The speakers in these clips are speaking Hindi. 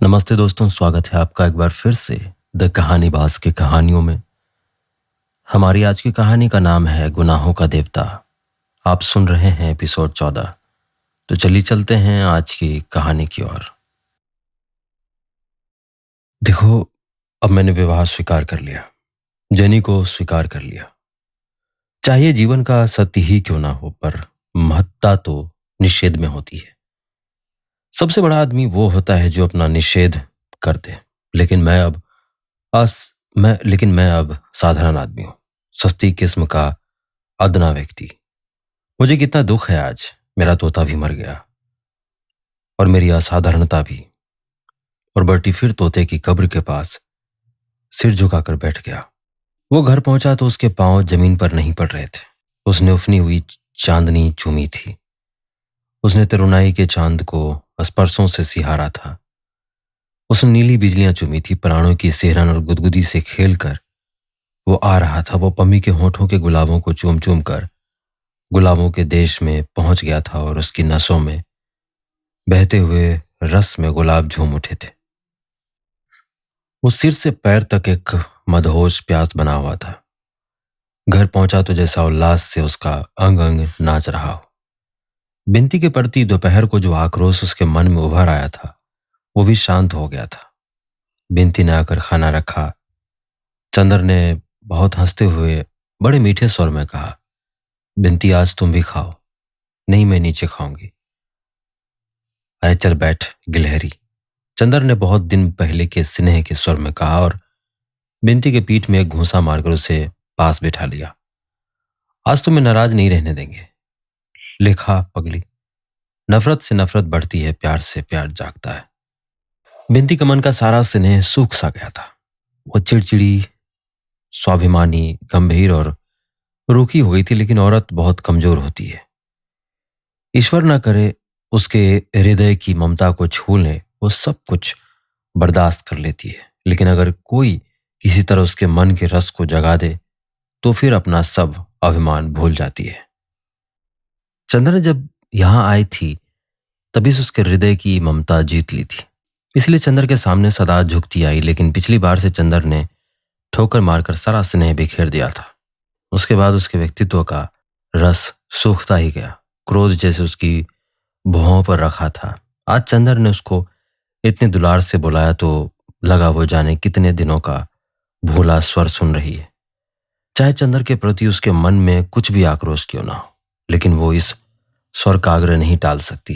नमस्ते दोस्तों, स्वागत है आपका एक बार फिर से द कहानीबाज की कहानियों में। हमारी आज की कहानी का नाम है गुनाहों का देवता। आप सुन रहे हैं एपिसोड 14। तो चलिए चलते हैं आज की कहानी की ओर। देखो, अब मैंने विवाह स्वीकार कर लिया, जेनी को स्वीकार कर लिया। चाहे जीवन का सत्य ही क्यों ना हो, पर महत्ता तो निषेध में होती है। सबसे बड़ा आदमी वो होता है जो अपना निषेध कर दे। लेकिन मैं अब अस लेकिन मैं अब साधारण आदमी हूं, सस्ती किस्म का अदना व्यक्ति। मुझे कितना दुख है आज। मेरा तोता भी मर गया और मेरी असाधारणता भी। और बर्टी फिर तोते की कब्र के पास सिर झुकाकर बैठ गया। वो घर पहुंचा तो उसके पांव जमीन पर नहीं पड़ रहे थे। उसने उफनी हुई चांदनी चूमी थी। उसने तरुणाई के चांद को स्पर्शों से सिहारा था। उसने नीली बिजलियां चूमी थी। प्राणों की सेहरन और गुदगुदी से खेलकर वो आ रहा था। वो पम्मी के होठों के गुलाबों को चूम चूम कर गुलाबों के देश में पहुंच गया था और उसकी नसों में बहते हुए रस में गुलाब झूम उठे थे। वो सिर से पैर तक एक मदहोश प्यास बना हुआ था। घर पहुंचा तो जैसा उल्लास से उसका अंग अंग नाच रहा हो। बिनती के प्रति दोपहर को जो आक्रोश उसके मन में उभर आया था, वो भी शांत हो गया था। बिनती ने आकर खाना रखा। चंद्र ने बहुत हंसते हुए बड़े मीठे स्वर में कहा, बिनती आज तुम भी खाओ। नहीं, मैं नीचे खाऊंगी। अरे चल बैठ गिलहरी, चंद्र ने बहुत दिन पहले के स्नेह के स्वर में कहा और बिनती के पीठ में एक घूंसा मारकर उसे पास बिठा लिया। आज तुम्हें नाराज नहीं रहने देंगे। लेखा पगली, नफरत से नफरत बढ़ती है, प्यार से प्यार जागता है। बिनती का मन का सारा स्नेह सूख सा गया था। वो चिड़चिड़ी, स्वाभिमानी, गंभीर और रूखी हो गई थी। लेकिन औरत बहुत कमजोर होती है। ईश्वर न करे उसके हृदय की ममता को छू ले, वो सब कुछ बर्दाश्त कर लेती है। लेकिन अगर कोई किसी तरह उसके मन के रस को जगा दे तो फिर अपना सब अभिमान भूल जाती है। चंद्र जब यहां आई थी तभी से उसके हृदय की ममता जीत ली थी। इसलिए चंद्र के सामने सदा झुकती आई। लेकिन पिछली बार से चंद्र ने ठोकर मारकर सारा स्नेह बिखेर दिया था। उसके बाद उसके व्यक्तित्व का रस सूखता ही गया। क्रोध जैसे उसकी भुआओं पर रखा था। आज चंद्र ने उसको इतने दुलार से बुलाया तो लगा वो जाने कितने दिनों का भूला स्वर सुन रही है। चाहे चंद्र के प्रति उसके मन में कुछ भी आक्रोश क्यों ना हो, लेकिन वो इस स्वर का आग्रह नहीं टाल सकती।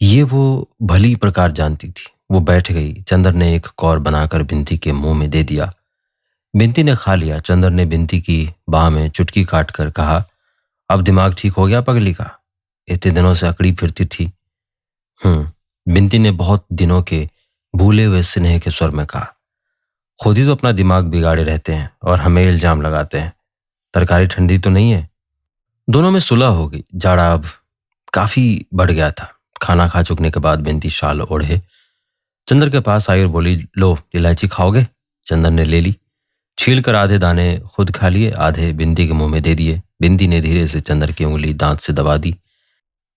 ये वो भली प्रकार जानती थी। वो बैठ गई। चंद्र ने एक कौर बनाकर बिनती के मुंह में दे दिया। बिनती ने खा लिया। चंद्र ने बिनती की बाह में चुटकी काटकर कहा, अब दिमाग ठीक हो गया पगली का? इतने दिनों से अकड़ी फिरती थी। बिनती ने बहुत दिनों के भूले हुए स्नेह के स्वर में कहा, खुद ही तो अपना दिमाग बिगाड़े रहते हैं और हमें इल्जाम लगाते हैं। तरकारी ठंडी तो नहीं है? दोनों में सुलह हो गई। जाड़ा अब काफी बढ़ गया था। खाना खा चुकने के बाद बिनती शाल ओढ़े चंद्र के पास आई और बोली, लो इलायची खाओगे? चंद्र ने ले ली। छील कर आधे दाने खुद खा लिए, आधे बिंदी के मुंह में दे दिए। बिंदी ने धीरे से चंद्र की उंगली दांत से दबा दी।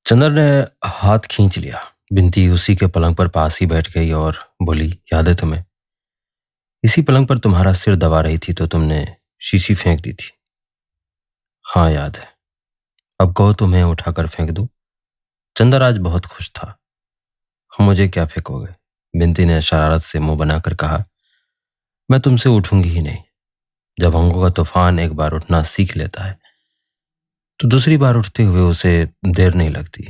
चंद्र ने हाथ खींच लिया। बिंदी उसी के पलंग पर पास ही बैठ गई और बोली, याद है तुम्हें? इसी पलंग पर तुम्हारा सिर दबा रही थी तो तुमने शीशी फेंक दी थी। हाँ याद है। अब कहो तुम्हें उठाकर फेंक दूं? चंद्र आज बहुत खुश था। मुझे क्या फेंकोगे? बिंती ने शरारत से मुंह बनाकर कहा, मैं तुमसे उठूंगी ही नहीं। जब अंगों का तूफान एक बार उठना सीख लेता है तो दूसरी बार उठते हुए उसे देर नहीं लगती।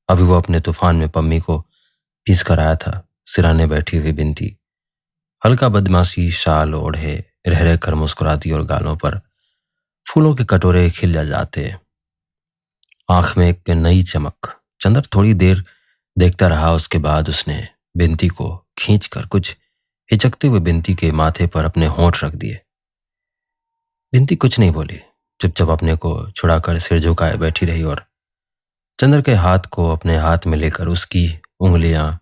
अभी वो अपने तूफान में पम्मी को पीस कर आया था। सिराने बैठी हुई बिनती हल्का बदमाशी शाल ओढ़े रह रह कर मुस्कुराती और गालों पर फूलों के कटोरे खिल जाते, आंख में एक नई चमक। चंद्र थोड़ी देर देखता रहा। उसके बाद उसने बिनती को खींचकर कुछ हिचकते हुए बिनती के माथे पर अपने होंठ रख दिए। बिनती कुछ नहीं बोली, चुपचाप अपने को छुड़ाकर सिर झुकाए बैठी रही और चंद्र के हाथ को अपने हाथ में लेकर उसकी उंगलियां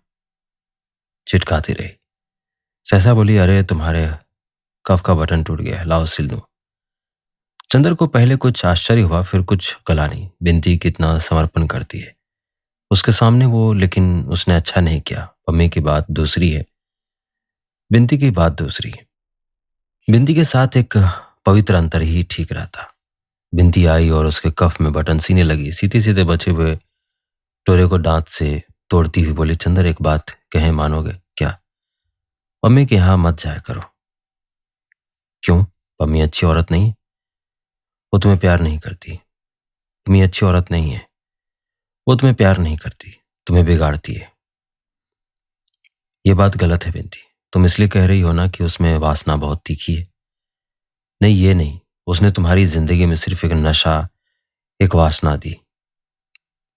चिटकाती रही। सहसा बोली, अरे तुम्हारे कफ का बटन टूट गया है, लाओ सिल दूं। चंद्र को पहले कुछ आश्चर्य हुआ, फिर कुछ गला नहीं। बिनती कितना समर्पण करती है उसके सामने वो, लेकिन उसने अच्छा नहीं किया पम्मी की बात दूसरी है, बिंती की बात दूसरी है। बिंती के साथ एक पवित्र अंतर ही ठीक रहता। बिंती आई और उसके कफ में बटन सीने लगी, सीधे सीधे बचे हुए टोरे को दांत से तोड़ती हुई बोली, चंदर एक बात कहे मानोगे क्या? पम्मी के यहाँ मत जाया करो। क्यों? पम्मी अच्छी औरत नहीं? वो तुम्हें प्यार नहीं करती। पम्मी अच्छी औरत नहीं है, वो तुम्हें प्यार नहीं करती, तुम्हें बिगाड़ती है। ये बात गलत है बिंती। तुम इसलिए कह रही हो ना कि उसमें वासना बहुत तीखी है। नहीं, ये नहीं। उसने तुम्हारी जिंदगी में सिर्फ एक नशा, एक वासना दी।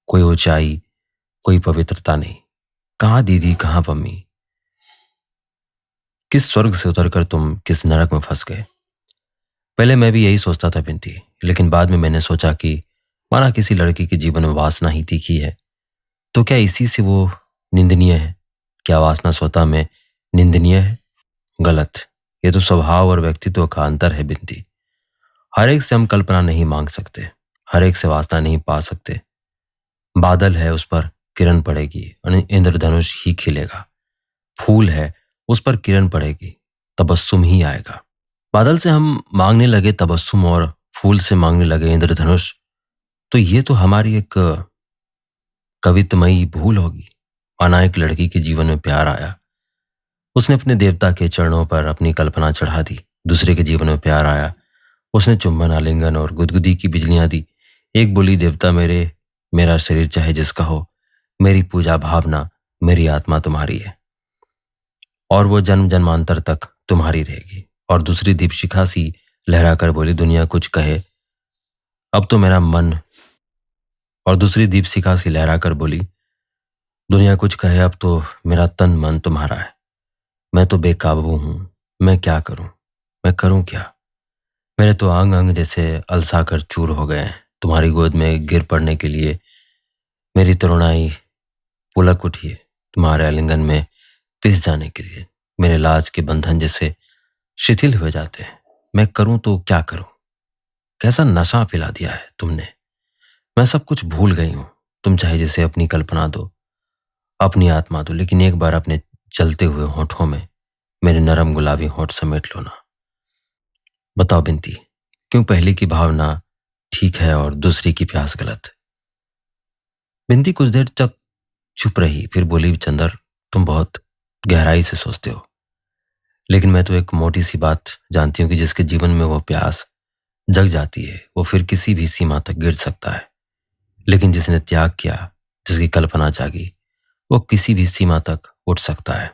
कोई ऊंचाई, कोई पवित्रता नहीं। कहाँ दीदी, कहाँ पम्मी? किस स्वर्ग से उतरकर तुम किस नरक में फंस गए? पहले मैं भी यही सोचता था बिंती, लेकिन बाद में मैंने सोचा कि माना किसी लड़की के जीवन में वासना ही तीखी है, तो क्या इसी से वो निंदनीय है? क्या वासना स्वतः में निंदनीय है? गलत। ये तो स्वभाव और व्यक्तित्व का अंतर है बिंती। हर एक से हम कल्पना नहीं मांग सकते, हर एक से वासना नहीं पा सकते। बादल है, उस पर किरण पड़ेगी और इंद्रधनुष ही खिलेगा। फूल है, उस पर किरण पड़ेगी, तबस्सुम ही आएगा। बादल से हम मांगने लगे तबस्सुम और फूल से मांगने लगे इंद्रधनुष, तो ये तो हमारी एक कवितमयी भूल होगी। माना एक लड़की के जीवन में प्यार आया, उसने अपने देवता के चरणों पर अपनी कल्पना चढ़ा दी। दूसरे के जीवन में प्यार आया, उसने चुंबन, आलिंगन और गुदगुदी की बिजलियां दी। एक बोली, देवता मेरे, मेरा शरीर चाहे जिसका हो, मेरी पूजा भावना, मेरी आत्मा तुम्हारी है और वो जन्म जन्मांतर तक तुम्हारी रहेगी। और दूसरी दीपशिखा सी लहरा कर बोली, दुनिया कुछ कहे अब तो मेरा मन। और दूसरी दीपशिखा सी लहरा कर बोली, दुनिया कुछ कहे अब तो मेरा तन मन तुम्हारा है। मैं तो बेकाबू हूं, मैं क्या करूं, मैं करूं क्या? मेरे तो अंग अंग जैसे अलसा कर चूर हो गए हैं। तुम्हारी गोद में गिर पड़ने के लिए मेरी तरुणाई पुलक उठी है। तुम्हारे आलिंगन में पिस जाने के लिए मेरे लाज के बंधन जैसे शिथिल हो जाते हैं। मैं करूं तो क्या करूं? कैसा नशा पिला दिया है तुमने। मैं सब कुछ भूल गई हूं। तुम चाहे जिसे अपनी कल्पना दो, अपनी आत्मा दो, लेकिन एक बार अपने जलते हुए होठों में मेरे नरम गुलाबी होठ समेट लो ना। बताओ बिंती, क्यों पहली की भावना ठीक है और दूसरी की प्यास गलत? बिंती कुछ देर तक चुप रही, फिर बोली, चंदर तुम बहुत गहराई से सोचते हो, लेकिन मैं तो एक मोटी सी बात जानती हूँ कि जिसके जीवन में वो प्यास जग जाती है, वो फिर किसी भी सीमा तक गिर सकता है। लेकिन जिसने त्याग किया, जिसकी कल्पना जागी, वो किसी भी सीमा तक उठ सकता है।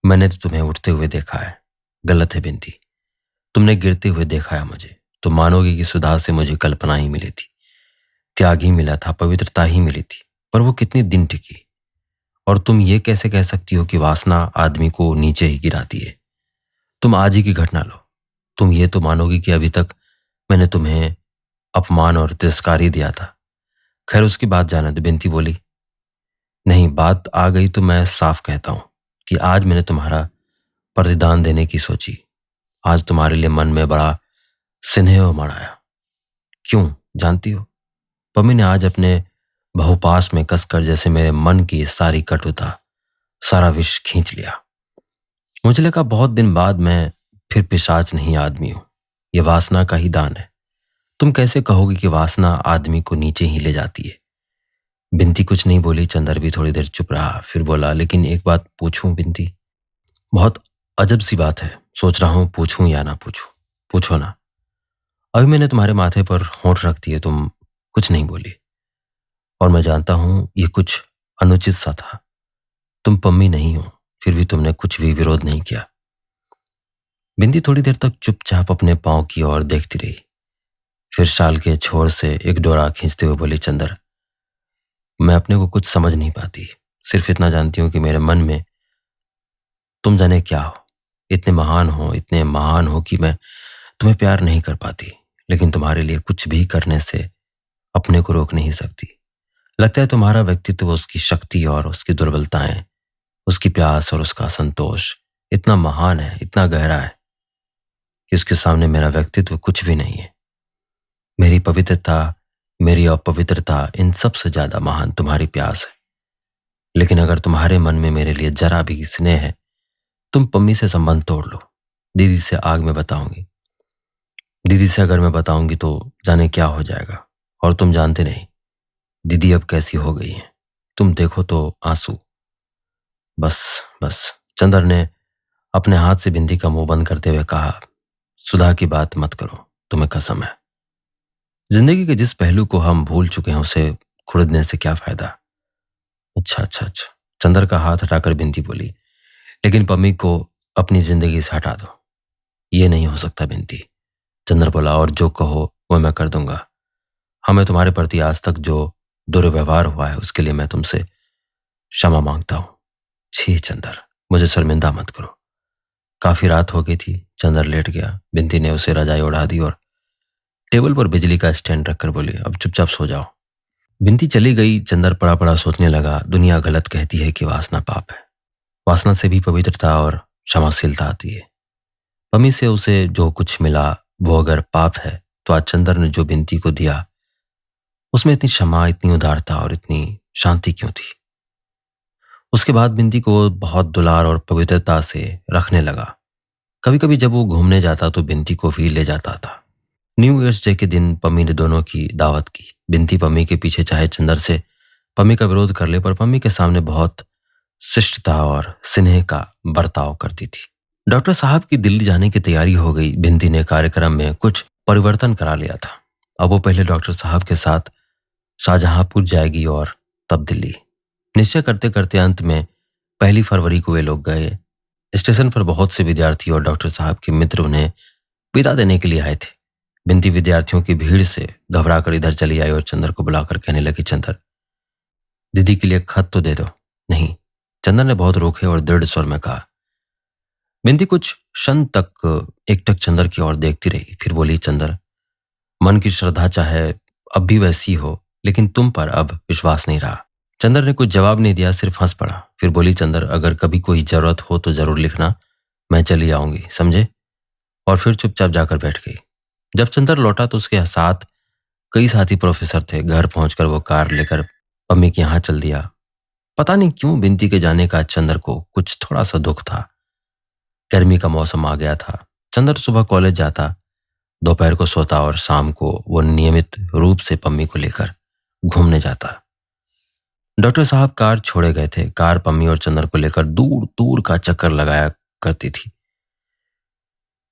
मैंने तो तुम्हें उठते हुए देखा है। गलत है बिंती, तुमने गिरते हुए देखा है मुझे। तुम मानोगी कि सुधा से मुझे कल्पना ही मिली थी, त्याग ही मिला था, पवित्रता ही मिली थी, पर वो कितनी दिन टिकी? और तुम ये कैसे कह सकती हो कि वासना आदमी को नीचे ही गिराती है? तुम आज ही की घटना लो, तुम ये तो मानोगी कि अभी तक मैंने तुम्हें अपमान और तिरस्कार ही दिया था। खैर उसकी बात जाने दो। बिंती बोली, नहीं, बात आ गई तो मैं साफ कहता हूं कि आज मैंने तुम्हारा प्रतिदान देने की सोची। आज तुम्हारे लिए मन में बड़ा स्नेह उमड़ आया। क्यों जानती हो? पम्मी ने आज अपने बहुपास में कसकर जैसे मेरे मन की सारी कटुता, सारा विष खींच लिया। मुझे लगा बहुत दिन बाद मैं फिर पिशाच नहीं, आदमी हूं। ये वासना का ही दान है। तुम कैसे कहोगी कि वासना आदमी को नीचे ही ले जाती है? बिंती कुछ नहीं बोली। चंदर भी थोड़ी देर चुप रहा, फिर बोला, लेकिन एक बात पूछूं बिंती? बहुत अजब सी बात है, सोच रहा हूं पूछूं या ना पूछूं। पूछो ना। अभी मैंने तुम्हारे माथे पर होंठ रख दिए, तुम कुछ नहीं बोली, और मैं जानता हूं ये कुछ अनुचित सा था। तुम पम्मी नहीं हो, फिर भी तुमने कुछ भी विरोध नहीं किया। बिंदी थोड़ी देर तक चुपचाप अपने पांव की ओर देखती रही, फिर शाल के छोर से एक डोरा खींचते हुए बोली, चंदर मैं अपने को कुछ समझ नहीं पाती। सिर्फ इतना जानती हूं कि मेरे मन में तुम जाने क्या हो, इतने महान हो कि मैं तुम्हें प्यार नहीं कर पाती, लेकिन तुम्हारे लिए कुछ भी करने से अपने को रोक नहीं सकती। लगता है तुम्हारा व्यक्तित्व, उसकी शक्ति और उसकी दुर्बलताएं, उसकी प्यास और उसका संतोष इतना महान है, इतना गहरा है कि उसके सामने मेरा व्यक्तित्व कुछ भी नहीं है। मेरी पवित्रता, मेरी अपवित्रता, इन सब से ज्यादा महान तुम्हारी प्यास है। लेकिन अगर तुम्हारे मन में मेरे लिए जरा भी स्नेह है, तुम पम्मी से संबंध तोड़ लो। दीदी से आग में बताऊंगी। दीदी से अगर मैं बताऊंगी तो जाने क्या हो जाएगा। और तुम जानते नहीं दीदी अब कैसी हो गई हैं। तुम देखो तो आंसू। बस बस। चंदर ने अपने हाथ से बिंदी का मुंह बंद करते हुए कहा, सुधा की बात मत करो, तुम्हें कसम है। जिंदगी के जिस पहलू को हम भूल चुके हैं उसे खुड़दने से क्या फायदा। अच्छा अच्छा अच्छा। चंदर का हाथ हटाकर बिंदी बोली, लेकिन पम्मी को अपनी जिंदगी से हटा दो। ये नहीं हो सकता बिंदी। चंदर बोला, और जो कहो वो मैं कर दूंगा। हमें तुम्हारे प्रति आज तक जो दुर्व्यवहार हुआ है उसके लिए मैं तुमसे क्षमा मांगता हूं। छी चंदर, मुझे शर्मिंदा मत करो। काफी रात हो गई थी। चंदर लेट गया। बिंदी ने उसे रजाई उड़ा दी और टेबल पर बिजली का स्टैंड रखकर बोली, अब चुपचाप सो जाओ। बिंदी चली गई। चंदर पड़ा पड़ा सोचने लगा, दुनिया गलत कहती है कि वासना पाप है। वासना से भी पवित्रता और क्षमाशीलता आती है। पमी से उसे जो कुछ मिला वो अगर पाप है तो आज चंदर ने जो बिंदी को दिया उसमें इतनी क्षमा, इतनी उदारता और इतनी शांति क्यों थी। उसके बाद बिंदी को बहुत दुलार और पवित्रता से रखने लगा। कभी कभी जब वो घूमने जाता तो बिंदी को भी ले जाता था। न्यू ईयर्स डे के दिन पम्मी ने दोनों की दावत की। बिंदी पम्मी के पीछे चाहे चंदर से पम्मी का विरोध कर ले, पर पम्मी के सामने बहुत शिष्टता और स्नेह का बर्ताव करती थी। डॉक्टर साहब की दिल्ली जाने की तैयारी हो गई। बिंदी ने कार्यक्रम में कुछ परिवर्तन करा लिया था। अब वो पहले डॉक्टर साहब के साथ शाहजहांपुर जाएगी और तब दिल्ली। निश्चय करते करते अंत में 1 फरवरी को वे लोग गए। स्टेशन पर बहुत से विद्यार्थी और डॉक्टर साहब के मित्र उन्हें विदा देने के लिए आए थे। बिंदी विद्यार्थियों की भीड़ से घबराकर इधर चली आई और चंदर को बुलाकर कहने लगी, चंदर दीदी के लिए खत तो दे दो। नहीं, चंदर ने बहुत रूखे और दृढ़ स्वर में कहा। बिंदी कुछ क्षण तक एकटक चंदर की ओर देखती रही, फिर बोली, चंदर मन की श्रद्धा चाहे अब भी वैसी हो, लेकिन तुम पर अब विश्वास नहीं रहा। चंदर ने कुछ जवाब नहीं दिया, सिर्फ हंस पड़ा। फिर बोली, चंदर अगर कभी कोई जरूरत हो तो जरूर लिखना, मैं चली आऊंगी, समझे। और फिर चुपचाप जाकर बैठ गई। जब चंदर लौटा तो उसके साथ कई साथी प्रोफेसर थे। घर पहुंचकर वो कार लेकर पम्मी के यहाँ चल दिया। पता नहीं क्यों बिंदी के जाने का चंदर को कुछ थोड़ा सा दुख था। गर्मी का मौसम आ गया था। चंदर सुबह कॉलेज जाता, दोपहर को सोता और शाम को वो नियमित रूप से पम्मी को लेकर घूमने जाता। डॉक्टर साहब कार छोड़े गए थे। कार पम्मी और चंदर को लेकर दूर दूर का चक्कर लगाया करती थी।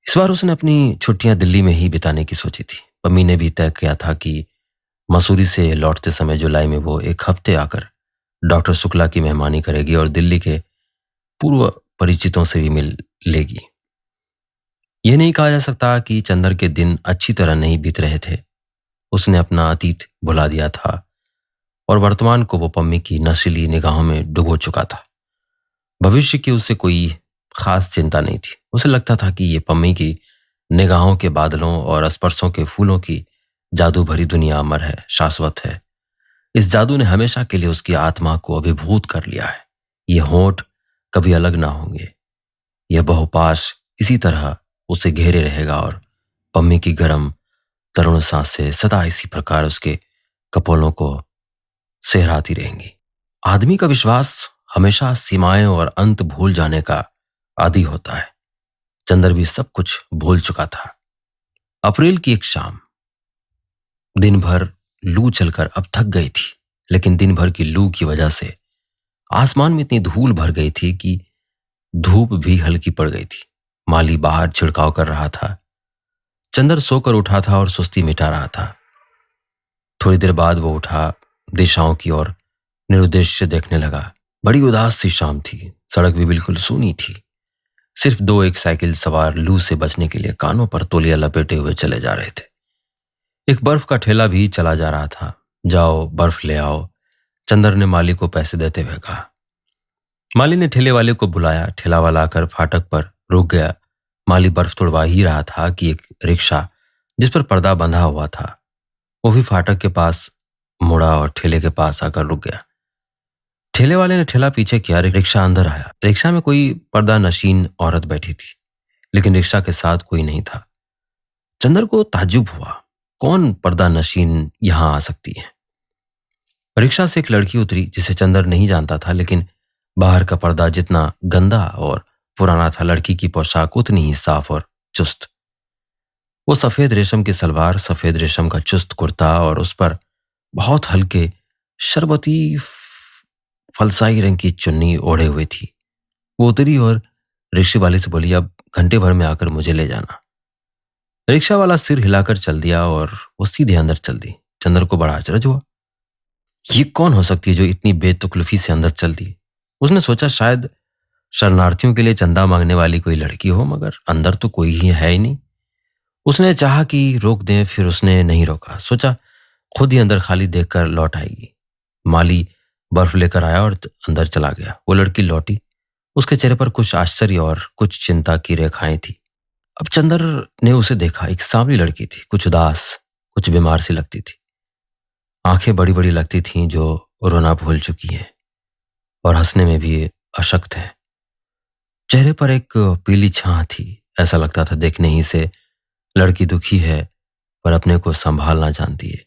इस बार उसने अपनी छुट्टियां दिल्ली में ही बिताने की सोची थी। पम्मी ने भी तय किया था कि मसूरी से लौटते समय जुलाई में वो 1 हफ्ते आकर डॉक्टर शुक्ला की मेहमानी करेगी और दिल्ली के पूर्व परिचितों से भी मिल लेगी। यह नहीं कहा जा सकता कि चंदर के दिन अच्छी तरह नहीं बीत रहे थे। उसने अपना अतीत भुला दिया था और वर्तमान को वो पम्मी की नशीली निगाहों में डुबो चुका था। भविष्य की उसे कोई खास चिंता नहीं थी। उसे लगता था कि ये पम्मी की निगाहों के बादलों और स्पर्शों के फूलों की जादू भरी दुनिया अमर है, शाश्वत है। इस जादू ने हमेशा के लिए उसकी आत्मा को अभिभूत कर लिया है। ये होंठ कभी अलग ना होंगे। यह बहुपाश इसी तरह उसे घेरे रहेगा और पम्मी की गर्म तरुण सांसें सदा इसी प्रकार उसके कपोलों को सहराती रहेंगी। आदमी का विश्वास हमेशा सीमाएं और अंत भूल जाने का आदी होता है। चंदर भी सब कुछ भूल चुका था। अप्रैल की एक शाम, दिन भर लू चलकर अब थक गई थी, लेकिन दिन भर की लू की वजह से आसमान में इतनी धूल भर गई थी कि धूप भी हल्की पड़ गई थी। माली बाहर छिड़काव कर रहा था। चंदर सोकर उठा था और सुस्ती मिटा रहा था। थोड़ी देर बाद वो उठा, दिशाओं की ओर निरुद्देश्य देखने लगा। बड़ी उदास सी शाम थी। सड़क भी बिल्कुल सूनी थी। सिर्फ 2 एक साइकिल सवार लू से बचने के लिए कानों पर तौलिया लपेटे हुए चले जा रहे थे। एक बर्फ का ठेला भी चला जा रहा था। जाओ बर्फ ले आओ, चंदर ने माली को पैसे देते हुए कहा। माली ने ठेले वाले को बुलाया। ठेला वाला आकर फाटक पर रुक गया। माली बर्फ तोड़वा ही रहा था कि एक रिक्शा जिस पर पर्दा बंधा हुआ था वो भी फाटक के पास मुड़ा और ठेले के पास आकर रुक गया। ठेले वाले ने ठेला पीछे किया। रिक्शा अंदर आया। रिक्शा में कोई पर्दा नशीन औरत बैठी थी, लेकिन रिक्शा के साथ कोई नहीं था। चंदर को ताज्जुब हुआ, कौन पर्दा नशीन यहां आ सकती है। रिक्शा से एक लड़की उतरी जिसे चंदर नहीं जानता था, लेकिन बाहर का पर्दा जितना गंदा और पुराना था, लड़की की पोशाक उतनी ही साफ और चुस्त। वो सफेद रेशम की सलवार, सफेद रेशम का चुस्त कुर्ता और उस पर बहुत हल्के शरबती फलसाई रंग की चुन्नी ओढ़े हुए थी। वो उतरी और रिक्शे वाले से बोली, अब घंटे भर में आकर मुझे ले जाना। रिक्शा वाला सिर हिलाकर चल दिया और वो सीधे अंदर चल दी। चंदर को बड़ा अचरज हुआ। ये कौन हो सकती है जो इतनी बेतकल्लुफी से अंदर चल दी? उसने सोचा शायद शरणार्थियों के लिए चंदा मांगने वाली कोई लड़की हो, मगर अंदर तो कोई ही है ही नहीं। उसने चाहा कि रोक दें, फिर उसने नहीं रोका। सोचा खुद ही अंदर खाली देखकर लौट आएगी। माली बर्फ लेकर आया और अंदर चला गया। वो लड़की लौटी। उसके चेहरे पर कुछ आश्चर्य और कुछ चिंता की रेखाएं थी। अब चंदर ने उसे देखा। एक सांवली लड़की थी, कुछ उदास, कुछ बीमार सी लगती थी। आंखें बड़ी बड़ी लगती थीं जो रोना भूल चुकी हैं और हंसने में भी अशक्त है। चेहरे पर एक पीली छां थी। ऐसा लगता था देखने ही से लड़की दुखी है, पर अपने को संभालना जानती है।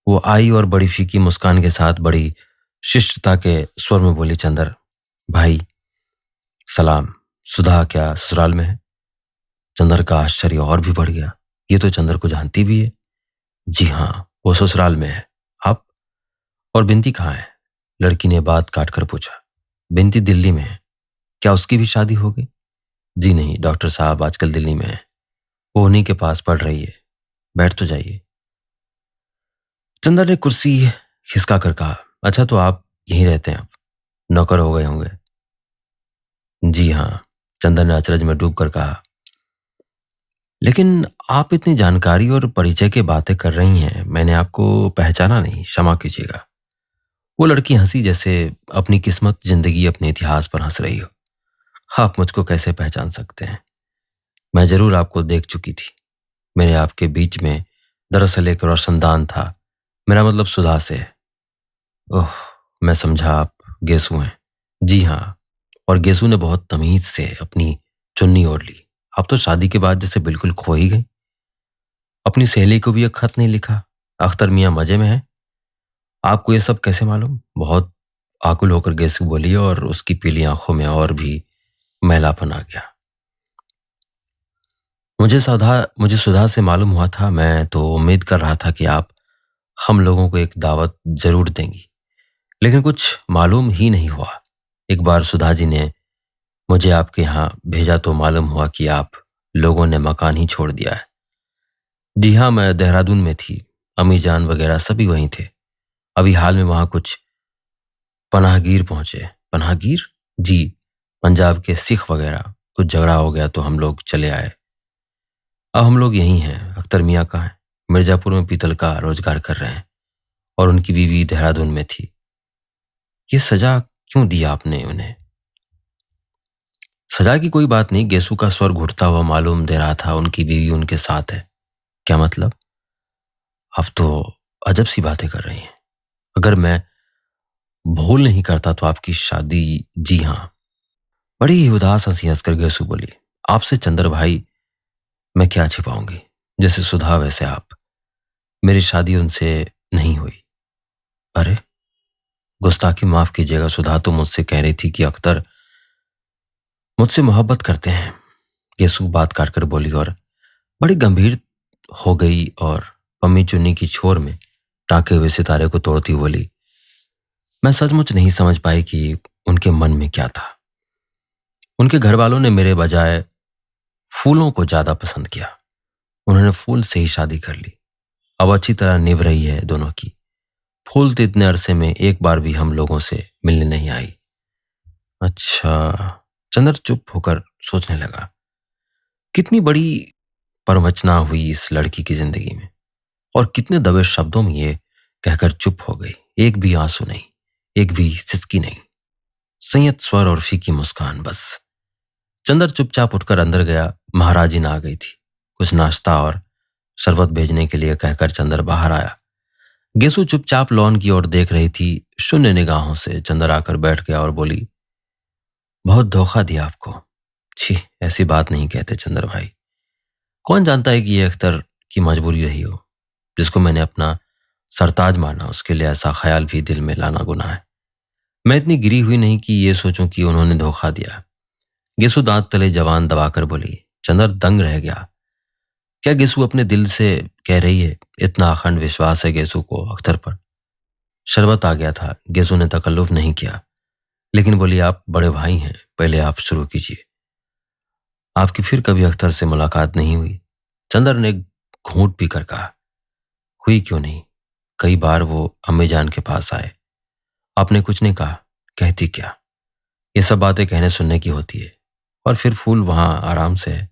वो आई और बड़ी फीकी मुस्कान के साथ बड़ी शिष्टता के स्वर में बोली, चंदर भाई सलाम। सुधा क्या ससुराल में है? चंदर का आश्चर्य और भी बढ़ गया। ये तो चंदर को जानती भी है। जी हाँ, वो ससुराल में है। आप? और बिंती कहाँ है? लड़की ने बात काट कर पूछा। बिंती दिल्ली में है। क्या उसकी भी शादी हो गई? जी नहीं, डॉक्टर साहब आजकल दिल्ली में है। वो उन्हीं के पास पढ़ रही है। बैठ तो जाइए। चंदर ने कुर्सी खिसका कर कहा, अच्छा तो आप यहीं रहते हैं? आप नौकर हो गए होंगे? जी हाँ, चंदर ने अचरज में डूब कर कहा। लेकिन आप इतनी जानकारी और परिचय की बातें कर रही हैं, मैंने आपको पहचाना नहीं, क्षमा कीजिएगा। वो लड़की हंसी जैसे अपनी किस्मत, जिंदगी, अपने इतिहास पर हंस रही हो। आप मुझको कैसे पहचान सकते हैं? मैं जरूर आपको देख चुकी थी। मेरे आपके बीच में दरअसल एक रोशनदान था। मेरा मतलब सुधा से है। ओह, मैं समझा आप गेसू हैं। जी हाँ। और गेसू ने बहुत तमीज से अपनी चुन्नी ओढ़ ली। आप तो शादी के बाद जैसे बिल्कुल खो ही गई। अपनी सहेली को भी एक खत नहीं लिखा। अख्तर मियां मजे में है। आपको ये सब कैसे मालूम? बहुत आकुल होकर गेसू बोली और उसकी पीली आंखों में और भी मैलापन आ गया। मुझे सुधा से मालूम हुआ था। मैं तो उम्मीद कर रहा था कि आप हम लोगों को एक दावत जरूर देंगी, लेकिन कुछ मालूम ही नहीं हुआ। एक बार सुधा जी ने मुझे आपके यहाँ भेजा तो मालूम हुआ कि आप लोगों ने मकान ही छोड़ दिया है। जी हाँ, मैं देहरादून में थी। अम्मी जान वगैरह सभी वहीं थे। अभी हाल में वहां कुछ पनाहगीर पहुंचे। पनाहगीर? जी, पंजाब के सिख वगैरह। कुछ झगड़ा हो गया तो हम लोग चले आए। अब हम लोग यहीं हैं। अख्तर मियाँ कहाँ हैं? मिर्जापुर में पीतल का रोजगार कर रहे हैं और उनकी बीवी देहरादून में थी। ये सजा क्यों दी आपने उन्हें? सजा की कोई बात नहीं। गेसू का स्वर घुटता हुआ मालूम दे रहा था, उनकी बीवी उनके साथ है। क्या मतलब? आप तो अजब सी बातें कर रही हैं। अगर मैं भूल नहीं करता तो आपकी शादी, जी हाँ। बड़ी ही उदास हंसी हंसकर गेसू बोली, आपसे चंदर भाई मैं क्या छिपाऊंगी। जैसे सुधा वैसे आप। मेरी शादी उनसे नहीं हुई। अरे, गुस्ताखी माफ कीजिएगा। सुधा तो मुझसे कह रही थी कि अख्तर मुझसे मोहब्बत करते हैं। गेसू बात काट कर बोली और बड़ी गंभीर हो गई और पम्मी चुन्नी की छोर में टाके हुए सितारे को तोड़ती हुई बोली, मैं सचमुच नहीं समझ पाई कि उनके मन में क्या था। उनके घर वालों ने मेरे बजाय फूलों को ज्यादा पसंद किया। उन्होंने फूल से ही शादी कर ली। अब अच्छी तरह निभ रही है दोनों की। फूल तो इतने अरसे में एक बार भी हम लोगों से मिलने नहीं आई। अच्छा। चंदर चुप होकर सोचने लगा। कितनी बड़ी प्रवंचना हुई इस लड़की की जिंदगी में, और कितने दबे शब्दों में ये कहकर चुप हो गई। एक भी आंसू नहीं, एक भी सिसकी नहीं, संयत स्वर और फीकी मुस्कान बस। चंदर चुपचाप उठकर अंदर गया। महाराजी ना आ गई थी। कुछ नाश्ता और शरबत भेजने के लिए कहकर चंदर बाहर आया। गेसु चुपचाप लॉन की ओर देख रही थी शून्य निगाहों से। चंदर आकर बैठ गया और बोली, बहुत धोखा दिया आपको। छी, ऐसी बात नहीं कहते चंदर भाई। कौन जानता है कि ये अख्तर की मजबूरी रही हो, जिसको मैंने अपना सरताज मारना, उसके लिए ऐसा ख्याल भी दिल में लाना गुनाह है। मैं इतनी गिरी हुई नहीं कि ये सोचूं कि उन्होंने धोखा दिया। गेसु दांत तले जवान दबाकर बोली। चंदर दंग रह गया। क्या गेसु अपने दिल से कह रही है? इतना अखंड विश्वास है गेसु को अख्तर पर। शरबत आ गया था। गेसु ने तकल्लुफ नहीं किया, लेकिन बोली, आप बड़े भाई हैं, पहले आप शुरू कीजिए। आपकी फिर कभी अख्तर से मुलाकात नहीं हुई? चंदर ने घूंट पीकर कहा। हुई क्यों नहीं, कई बार वो अम्मी जान के पास आए। आपने कुछ नहीं कहा? कहती क्या, ये सब बातें कहने सुनने की होती है। और फिर फूल वहां आराम से है।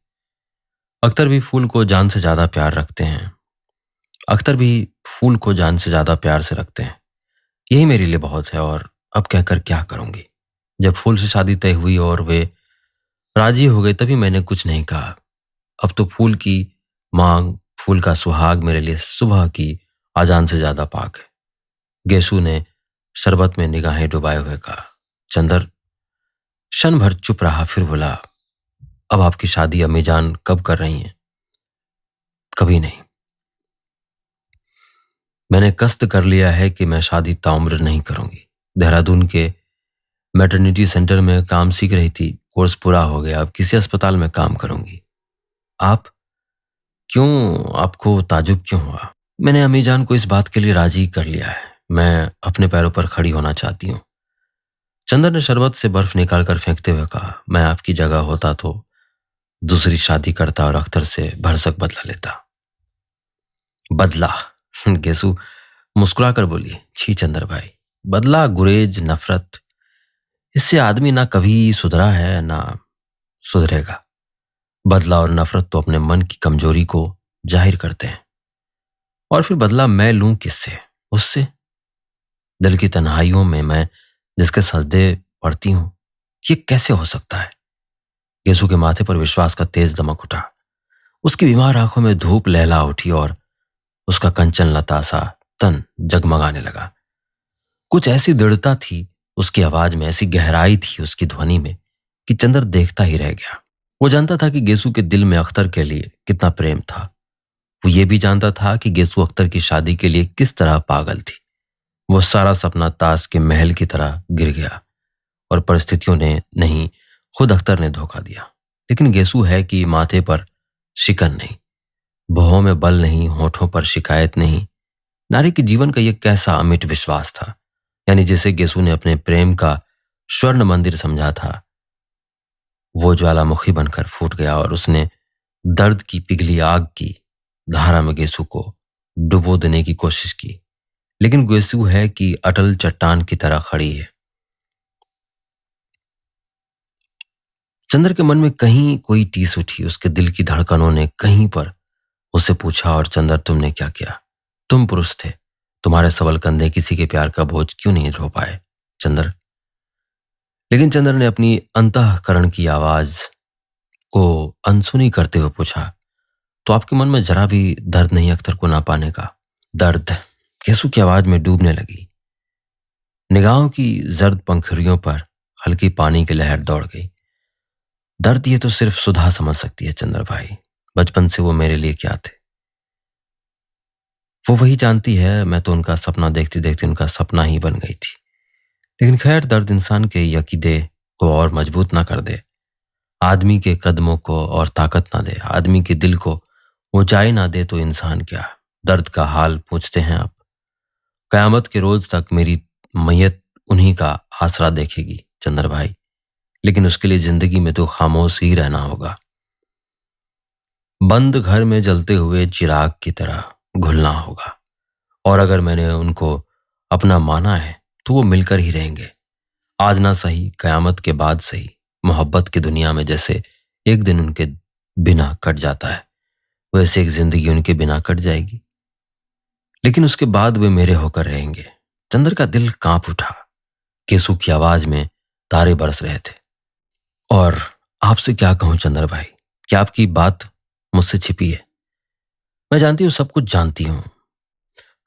अख्तर भी फूल को जान से ज्यादा प्यार रखते हैं। अख्तर भी फूल को जान से ज्यादा प्यार से रखते हैं। यही मेरे लिए बहुत है। और अब कहकर क्या करूंगी? जब फूल से शादी तय हुई और वे राजी हो गए तभी मैंने कुछ नहीं कहा। अब तो फूल की मांग, फूल का सुहाग मेरे लिए सुबह की अजान से ज्यादा पाक है। गेसू ने शरबत में निगाहें डुबाए हुए कहा। चंदर क्षण भर चुप रहा, फिर बोला, अब आपकी शादी अम्मी जान कब कर रही हैं? कभी नहीं। मैंने कस्त कर लिया है कि मैं शादी ताउम्र नहीं करूंगी। देहरादून के मैटरनिटी सेंटर में काम सीख रही थी, कोर्स पूरा हो गया, अब किसी अस्पताल में काम करूंगी। आप? क्यों? आपको ताजुब क्यों हुआ? मैंने अम्मी जान को इस बात के लिए राजी कर लिया है। मैं अपने पैरों पर खड़ी होना चाहती हूँ। चंदर ने शरबत से बर्फ निकालकर फेंकते हुए कहा, मैं आपकी जगह होता तो दूसरी शादी करता और अख्तर से भरसक बदला लेता। बदला? गेसु मुस्कुराकर बोली, छी चंदर भाई, बदला, गुरेज, नफरत, इससे आदमी ना कभी सुधरा है ना सुधरेगा। बदला और नफरत तो अपने मन की कमजोरी को जाहिर करते हैं। और फिर बदला मैं लूं किससे? उससे। दिल की तन्हाइयों में मैं जिसके सजदे पड़ती हूं, ये कैसे हो सकता है? यीशु के माथे पर विश्वास का तेज दमक उठा। उसकी बीमार आंखों में धूप लहला उठी और उसका कंचन लता सा तन जगमगाने लगा। कुछ ऐसी दृढ़ता थी उसकी आवाज में, ऐसी गहराई थी उसकी ध्वनि में कि चंदर देखता ही रह गया। वो जानता था कि गेसू के दिल में अख्तर के लिए कितना प्रेम था। वो ये भी जानता था कि गेसू अख्तर की शादी के लिए किस तरह पागल थी। वो सारा सपना ताश के महल की तरह गिर गया और परिस्थितियों ने नहीं, खुद अख्तर ने धोखा दिया। लेकिन गेसू है कि माथे पर शिकन नहीं, भौहों में बल नहीं, होठों पर शिकायत नहीं। नारी के जीवन का यह कैसा अमिट विश्वास था, यानी जिसे गेसू ने अपने प्रेम का स्वर्ण मंदिर समझा था, वो ज्वालामुखी बनकर फूट गया और उसने दर्द की पिघली आग की धारा में गेसू को डुबो देने की कोशिश की। लेकिन गेसू है कि अटल चट्टान की तरह खड़ी है। चंद्र के मन में कहीं कोई टीस उठी। उसके दिल की धड़कनों ने कहीं पर उससे पूछा, और चंद्र तुमने क्या किया? तुम पुरुष थे, तुम्हारे सबल कंधे किसी के प्यार का बोझ क्यों नहीं ढो पाए चंद्र? लेकिन चंद्र ने अपनी अंतःकरण की आवाज को अनसुनी करते हुए पूछा, तो आपके मन में जरा भी दर्द नहीं अख्तर को ना पाने का? दर्द? केसु की आवाज में डूबने लगी। निगाहों की जर्द पंखुड़ियों पर हल्की पानी की लहर दौड़ गई। दर्द ये तो सिर्फ सुधा समझ सकती है चंद्र भाई। बचपन से वो मेरे लिए क्या थे वो वही जानती है। मैं तो उनका सपना देखते देखते उनका सपना ही बन गई थी। लेकिन खैर, दर्द इंसान के यकीदे को और मजबूत ना कर दे, आदमी के कदमों को और ताकत ना दे, आदमी के दिल को ऊंचाई ना दे तो इंसान क्या? दर्द का हाल पूछते हैं आप? कयामत के रोज तक मेरी मैयत उन्हीं का आसरा देखेगी चंद्र भाई। लेकिन उसके लिए जिंदगी में तो खामोश ही रहना होगा, बंद घर में जलते हुए चिराग की तरह घुलना होगा। और अगर मैंने उनको अपना माना है तो वो मिलकर ही रहेंगे। आज ना सही, कयामत के बाद सही। मोहब्बत की दुनिया में जैसे एक दिन उनके बिना कट जाता है, वैसे एक जिंदगी उनके बिना कट जाएगी। लेकिन उसके बाद वे मेरे होकर रहेंगे। चंद्र का दिल कांप उठा। केसु की आवाज में तारे बरस रहे थे। और आपसे क्या कहूं चंद्र भाई, क्या आपकी बात मुझसे छिपी है? मैं जानती हूं, सब कुछ जानती हूं।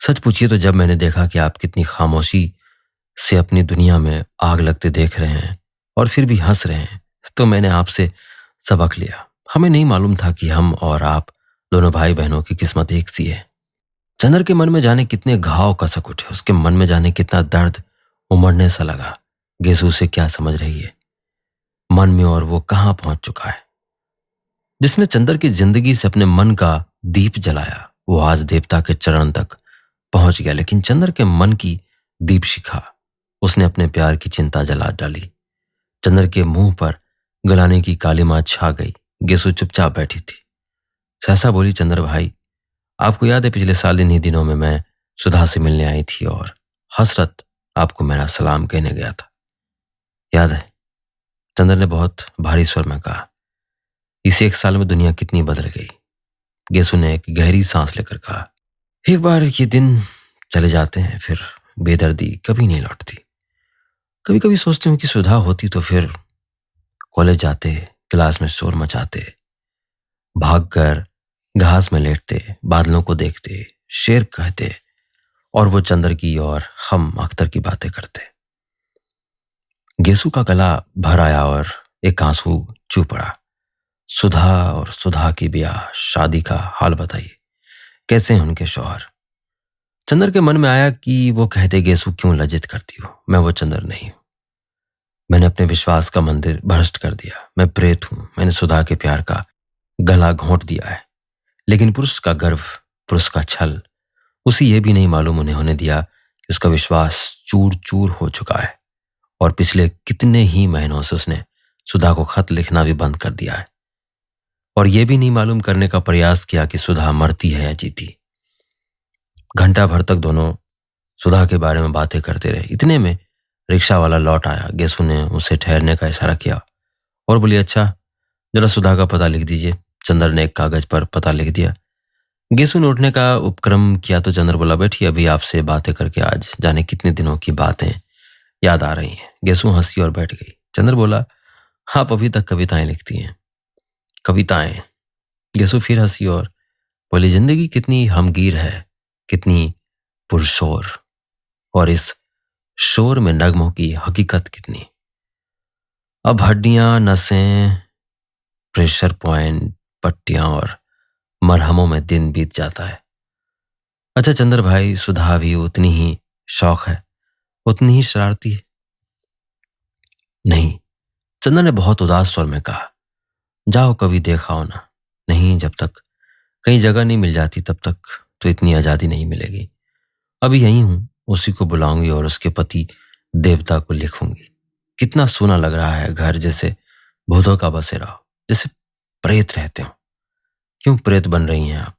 सच पूछिए तो जब मैंने देखा कि आप कितनी खामोशी से अपनी दुनिया में आग लगते देख रहे हैं और फिर भी हंस रहे हैं, तो मैंने आपसे सबक लिया। हमें नहीं मालूम था कि हम और आप दोनों भाई बहनों की किस्मत एक सी है। चंद्र के मन में जाने कितने घाव कसक उठे, उसके मन में जाने कितना दर्द उमड़ने सा लगा। गेसु उसे क्या समझ रही है मन में, और वो कहाँ पहुंच चुका है। जिसने चंद्र की जिंदगी से अपने मन का दीप जलाया, वो आज देवता के चरण तक पहुंच गया, लेकिन चंद्र के मन की दीप शिखा उसने अपने प्यार की चिंता जला डाली। चंद्र के मुंह पर गलाने की काली मां छा गई। गेसु चुपचाप बैठी थी। सहसा बोली, चंद्र भाई, आपको याद है पिछले साल इन्हीं दिनों में मैं सुधा से मिलने आई थी और हसरत आपको मेरा सलाम कहने गया था, याद है? चंद्र ने बहुत भारी स्वर में कहा। इस एक साल में दुनिया कितनी बदल गई। गेसु ने एक गहरी सांस लेकर कहा, एक बार ये दिन चले जाते हैं, फिर बेदर्दी कभी नहीं लौटती। कभी कभी सोचती हूँ कि सुधा होती तो फिर कॉलेज जाते, क्लास में शोर मचाते, भागकर घास में लेटते, बादलों को देखते, शेर कहते, और वो चंद्र की और हम अख्तर की बातें करते। गेसु का गला भर आया और एक आंसू चू पड़ा। सुधा और सुधा की ब्याह शादी का हाल बताइए, कैसे हैं उनके शौहर? चंद्र के मन में आया कि वो कहते, गेसु क्यों लज्जित करती हो, मैं वो चंद्र नहीं हूं। मैंने अपने विश्वास का मंदिर भ्रष्ट कर दिया। मैं प्रेत हूं। मैंने सुधा के प्यार का गला घोंट दिया है। लेकिन पुरुष का गर्व, पुरुष का छल, उसे यह भी नहीं मालूम उन्हें होने दिया कि उसका विश्वास चूर चूर हो चुका है और पिछले कितने ही महीनों से उसने सुधा को खत लिखना भी बंद कर दिया है, और यह भी नहीं मालूम करने का प्रयास किया कि सुधा मरती है या जीती। घंटा भर तक दोनों सुधा के बारे में बातें करते रहे। इतने में रिक्शा वाला लौट आया। गेसु ने उसे ठहरने का इशारा किया और बोली, अच्छा जरा सुधा का पता लिख दीजिए। चंद्र ने एक कागज पर पता लिख दिया। गेसु ने उठने का उपक्रम किया तो चंद्र बोला, बैठिए, अभी आपसे बातें करके आज जाने कितने दिनों की बातें याद आ रही हैं। गेसु हंसी और बैठ गई। चंद्र बोला, आप अभी तक कविताएं लिखती हैं? कविताएं? गेसु फिर हंसी और बोली, जिंदगी कितनी हमगीर है, कितनी पुरशोर, और इस शोर में नगमों की हकीकत कितनी। अब हड्डियां, नसें, प्रेशर पॉइंट, पट्टियां और मरहमों में दिन बीत जाता है। अच्छा चंद्र भाई, सुधा भी उतनी ही शौक है, उतनी ही शरारती है? नहीं, चंद्र ने बहुत उदास स्वर में कहा। जाओ कभी देखाओ ना। नहीं, जब तक कहीं जगह नहीं मिल जाती तब तक तो इतनी आजादी नहीं मिलेगी। अभी यहीं हूं, उसी को बुलाऊंगी और उसके पति देवता को लिखूंगी। कितना सोना लग रहा है घर, जैसे भूतों का बसेरा हो, जैसे प्रेत रहते हो। क्यों प्रेत बन रही हैं आप?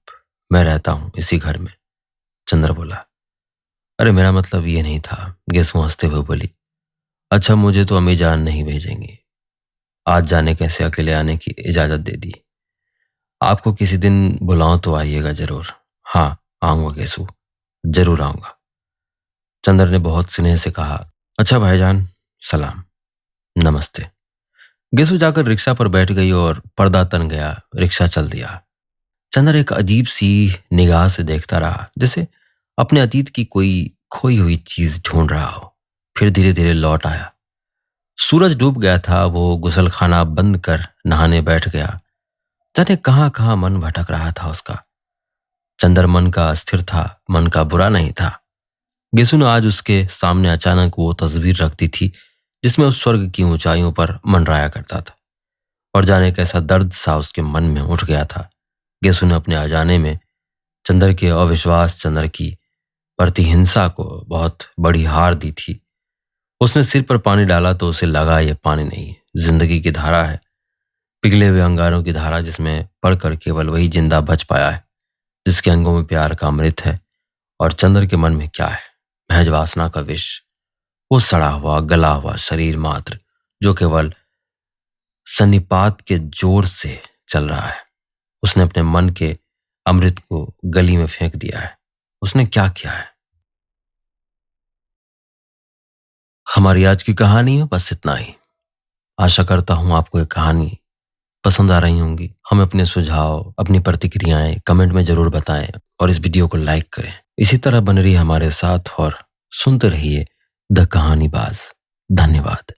मैं रहता हूं इसी घर में, चंद्र बोला। अरे मेरा मतलब ये नहीं था, गेसु हंसते हुए बोली। अच्छा, मुझे तो अम्मी जान नहीं भेजेंगी। आज जाने कैसे अकेले आने की इजाजत दे दी। आपको किसी दिन बुलाऊं तो आइएगा जरूर। हाँ आऊंगा गेसु, जरूर आऊंगा, चंद्र ने बहुत स्नेह से कहा। अच्छा भाईजान, सलाम, नमस्ते। गेसु जाकर रिक्शा पर बैठ गई और पर्दा तन गया। रिक्शा चल दिया। चंद्र एक अजीब सी निगाह से देखता रहा, जैसे अपने अतीत की कोई खोई हुई चीज ढूंढ रहा हो। फिर धीरे धीरे लौट आया। सूरज डूब गया था। वो गुसलखाना बंद कर नहाने बैठ गया। जाने कहां कहां मन भटक रहा था उसका। चंद्र मन का अस्थिर था, मन का बुरा नहीं था। गेसु ने आज उसके सामने अचानक वो तस्वीर रखती थी जिसमें उस स्वर्ग की ऊंचाइयों पर मंडराया करता था, और जाने कैसा दर्द सा उसके मन में उठ गया था। गेसु ने अपने अजाने में चंद्र के अविश्वास, चंद्र की प्रतिहिंसा को बहुत बड़ी हार दी थी। उसने सिर पर पानी डाला तो उसे लगा ये पानी नहीं, जिंदगी की धारा है, पिघले हुए अंगारों की धारा, जिसमें पढ़कर केवल वही जिंदा बच पाया है जिसके अंगों में प्यार का अमृत है। और चंद्र के मन में क्या है? महज वासना का विष, वो सड़ा हुआ गला हुआ शरीर मात्र जो केवल सन्निपात के जोर से चल रहा है। उसने अपने मन के अमृत को गली में फेंक दिया है। उसने क्या किया है? हमारी आज की कहानी है बस इतना ही। आशा करता हूं आपको ये कहानी पसंद आ रही होंगी। हमें अपने सुझाव, अपनी प्रतिक्रियाएं कमेंट में जरूर बताएं और इस वीडियो को लाइक करें। इसी तरह बन रही हमारे साथ और सुनते रहिए द कहानी बाज। धन्यवाद।